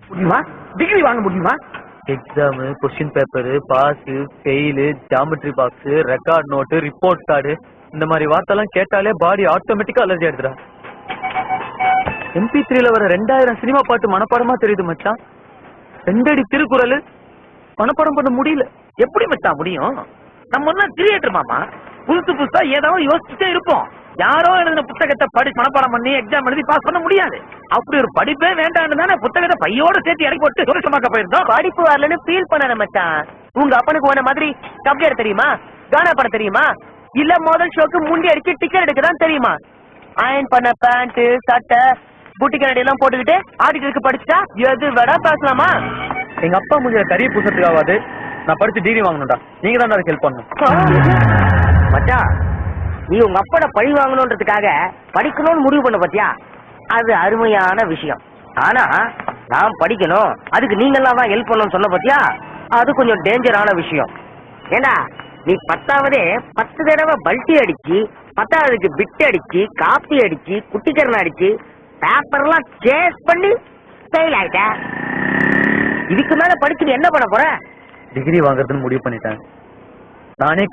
முடியுமா? டிகிரி வாங்க முடியுமா? Exam, question paper, pass, fail, geometry box, record note, report card, இந்த மாதிரி வார்த்தைலாம் கேட்டாலே பாடி ஆட்டோமேட்டிக்கா அலர்ஜி ஆயிடுதுடா. MP3ல வர 2000 சினிமா பாட்டு மனப்பாடமா தெரியுது மச்சான். 2 அடி திருக்குறள் மனப்பாடம் பண்ண முடியல. எப்படி மச்சான் முடியும்? நம்ம எல்லாம் கிரியேட்டர் மாமா, புதுசு புதுசா ஏதாவது யோசிச்சுட்டே இருப்போம். யாரோ எழுதின புத்தகத்தை படி மனப்பாடம் பண்ணி எக்ஸாம் எழுதி பாஸ் பண்ண முடியாது. அப்படி ஒரு படிப்பே வேண்டாம்னு தானே புத்தகத்தை பையோட சேர்த்து இறக்கி போட்டு சுரட்சமாக்க போயிருந்தோம். படிப்பு வரலன்னு ஃபீல் பண்ண மச்சான். உங்க அப்பனுக்கு போன மாதிரி கப்ஜர் தெரியுமா? கானா படம் தெரியுமா? இல்ல முதல் ஷோக்கு முண்டி அடிச்சு டிக்கெட் எடுக்கதான் தெரியுமா? அயன் பண்ண பேண்ட், சட்டை, புட்டி கரடி எல்லாம் போட்டுக்கிட்டு ஆடிட்டருக்கு படிச்சுட்டா எது வேடா பேசலாமா? எங்க அப்பா முடிஞ்ச கரிய புசத்துக்காவது நான் படிச்சு டிகிரி வாங்கணும்டா. நீங்க தான் அதுக்கு ஹெல்ப் பண்ணணும். மச்சான், நீ உங்க அப்பட பழி வாங்கணும்ன்றதுக்காக படிக்கணும்னு முடிவு பண்ண பத்தியா? அது அருமையான விஷயம். ஆனா நான் படிக்கணும், அதுக்கு நீங்க எல்லாம் தான் ஹெல்ப் பண்ணணும்னு சொன்ன பத்தியா? அது கொஞ்சம் டேஞ்சரான விஷயம். ஏண்டா, நீ 10ஆவதே 10 தடவை பல்ட்டி அடிச்சு, 10ஆவதுக்கு பிட் அடிச்சு, காப்பி அடிச்சு, குட்டிக்கரணை அடிச்சு, பேப்பர்லாம் சேஸ் பண்ணி ஃபெயில் ஆயிட்ட. இதுக்கு மேல படிச்சு நீ என்ன பண்ண போற? டிகிரி வாங்குறதுன்னு முடிவு பண்ணிட்டேன். நானே